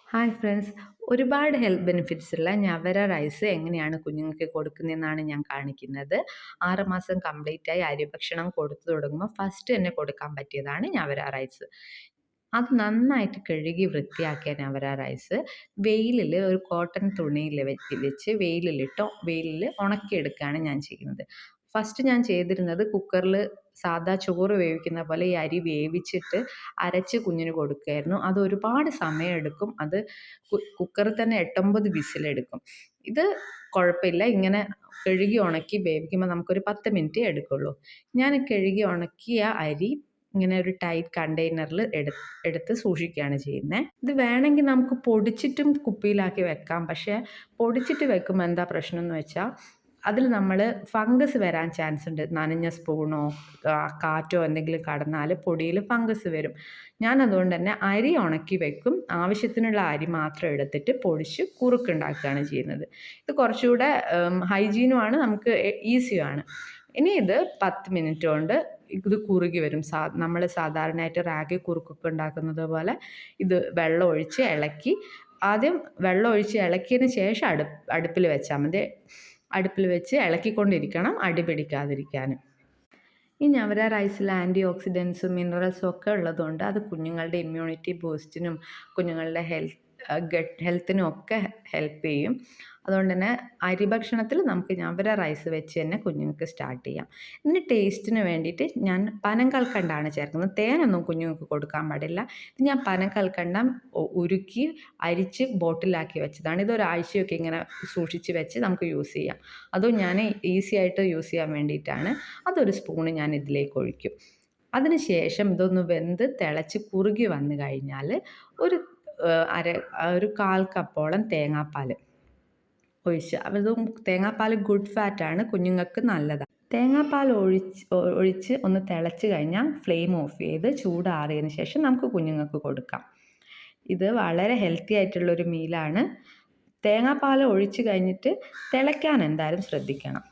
Hi friends. ഒരുപാട് health benefits ഉള്ള ഞവര rice എങ്ങനെയാണ് കുഞ്ഞുങ്ങൾക്ക് കൊടുക്കുന്നതെന്നാണ് ഞാൻ കാണിക്കുന്നത്. 6 മാസം കംപ്ലീറ്റ് ആയി അരിഭക്ഷണം കൊടുത്തു തുടങ്ങുമ്പോൾ ഫസ്റ്റ് തന്നെ കൊടുക്കാൻ പറ്റിയതാണ് ഞവര റൈസ്. അത് നന്നായിട്ട് കഴുകി വൃത്തിയാക്കിയ ഞവര റൈസ് വെയിലിൽ ഒരു കോട്ടൺ തുണിയിൽ വെച്ച് വെയിലിൽ ഉണക്കിയെടുക്കുകയാണ് ഞാൻ ചെയ്യുന്നത്. ഫസ്റ്റ് ഞാൻ ചെയ്തിരുന്നത് കുക്കറിൽ സാദാ ചോറ് വേവിക്കുന്ന പോലെ ഈ അരി വേവിച്ചിട്ട് അരച്ച് കുഞ്ഞിന് കൊടുക്കുമായിരുന്നു. അത് ഒരുപാട് സമയമെടുക്കും. അത് കുക്കറിൽ തന്നെ 8-9 വിസിലെടുക്കും. ഇത് കുഴപ്പമില്ല. ഇങ്ങനെ കഴുകി ഉണക്കി വേവിക്കുമ്പോൾ നമുക്കൊരു 10 മിനിറ്റേ എടുക്കുള്ളൂ. ഞാൻ കഴുകി ഉണക്കിയ അരി ഇങ്ങനെ ഒരു ടൈറ്റ് കണ്ടെയ്നറിൽ എടുത്ത് സൂക്ഷിക്കുകയാണ് ചെയ്യുന്നത്. ഇത് വേണമെങ്കിൽ നമുക്ക് പൊടിച്ചിട്ടും കുപ്പിയിലാക്കി വെക്കാം. പക്ഷേ പൊടിച്ചിട്ട് വെക്കുമ്പോൾ എന്താ പ്രശ്നം എന്ന് വെച്ചാൽ അതിൽ നമ്മൾ ഫംഗസ് വരാൻ ചാൻസ് ഉണ്ട്. നനഞ്ഞ സ്പൂണോ കാറ്റോ എന്തെങ്കിലും കടന്നാൽ പൊടിയിൽ ഫംഗസ് വരും. ഞാൻ അതുകൊണ്ട് തന്നെ അരി ഉണക്കി വെക്കും. ആവശ്യത്തിനുള്ള അരി മാത്രം എടുത്തിട്ട് പൊടിച്ച് കുറുക്കുണ്ടാക്കുകയാണ് ചെയ്യുന്നത്. ഇത് കുറച്ചുകൂടെ ഹൈജീനുമാണ്, നമുക്ക് ഈസിയുമാണ്. ഇനി ഇത് 10 മിനിറ്റ് കൊണ്ട് ഇത് കുറുകി വരും. നമ്മൾ സാധാരണയായിട്ട് റാഗി കുറുക്കൊക്കെ ഉണ്ടാക്കുന്നത് പോലെ ഇത് വെള്ളം ഒഴിച്ച് ഇളക്കി, ആദ്യം വെള്ളം ഒഴിച്ച് ഇളക്കിയതിന് ശേഷം അടുപ്പിൽ വെച്ചാൽ മതി. അടുപ്പിൽ വെച്ച് ഇളക്കിക്കൊണ്ടിരിക്കണം, അടി പിടിക്കാതിരിക്കാൻ. ഈ ഞവര റൈസിൽ ആൻറ്റി ഓക്സിഡൻസും മിനറൽസും ഒക്കെ ഉള്ളതുകൊണ്ട് അത് കുഞ്ഞുങ്ങളുടെ ഇമ്മ്യൂണിറ്റി ബൂസ്റ്റിനും കുഞ്ഞുങ്ങളുടെ ഹെൽത്തിനും ഒക്കെ ഹെൽപ്പ് ചെയ്യും. അതുകൊണ്ട് തന്നെ അരിഭക്ഷണത്തിൽ നമുക്ക് ഞവര റൈസ് വെച്ച് തന്നെ കുഞ്ഞുങ്ങൾക്ക് സ്റ്റാർട്ട് ചെയ്യാം. ഇതിന് ടേസ്റ്റിന് വേണ്ടിയിട്ട് ഞാൻ പനങ്കൽക്കണ്ടാണ് ചേർക്കുന്നത്. തേനൊന്നും കുഞ്ഞുങ്ങൾക്ക് കൊടുക്കാൻ പാടില്ല. ഇത് ഞാൻ പനങ്കൽക്കണ്ടം ഉരുക്കി അരിച്ച് ബോട്ടിലാക്കി വെച്ചതാണ്. ഇതൊരാഴ്ചയൊക്കെ ഇങ്ങനെ സൂക്ഷിച്ച് വെച്ച് നമുക്ക് യൂസ് ചെയ്യാം. അതും ഞാൻ ഈസി ആയിട്ട് യൂസ് ചെയ്യാൻ വേണ്ടിയിട്ടാണ്. അതൊരു സ്പൂണ് ഞാൻ ഇതിലേക്ക് ഒഴിക്കും. അതിന് ശേഷം ഇതൊന്ന് വെന്ത് തിളച്ച് കുറുകി വന്നു കഴിഞ്ഞാൽ ഒരു ഒരു 1/4 കപ്പോളം തേങ്ങാപ്പാൽ ഒഴിച്ച്, അതും തേങ്ങാപ്പാൽ ഗുഡ് ഫാറ്റാണ്, കുഞ്ഞുങ്ങൾക്ക് നല്ലതാണ്. തേങ്ങാപ്പാൽ ഒഴിച്ച് ഒന്ന് തിളച്ച് കഴിഞ്ഞാൽ ഫ്ലെയിം ഓഫ് ചെയ്ത് ചൂടാറിയതിന് ശേഷം നമുക്ക് കുഞ്ഞുങ്ങൾക്ക് കൊടുക്കാം. ഇത് വളരെ ഹെൽത്തി ആയിട്ടുള്ളൊരു മീലാണ്. തേങ്ങാപ്പാൽ ഒഴിച്ച് കഴിഞ്ഞിട്ട് തിളയ്ക്കാൻ എന്തായാലും ശ്രദ്ധിക്കണം.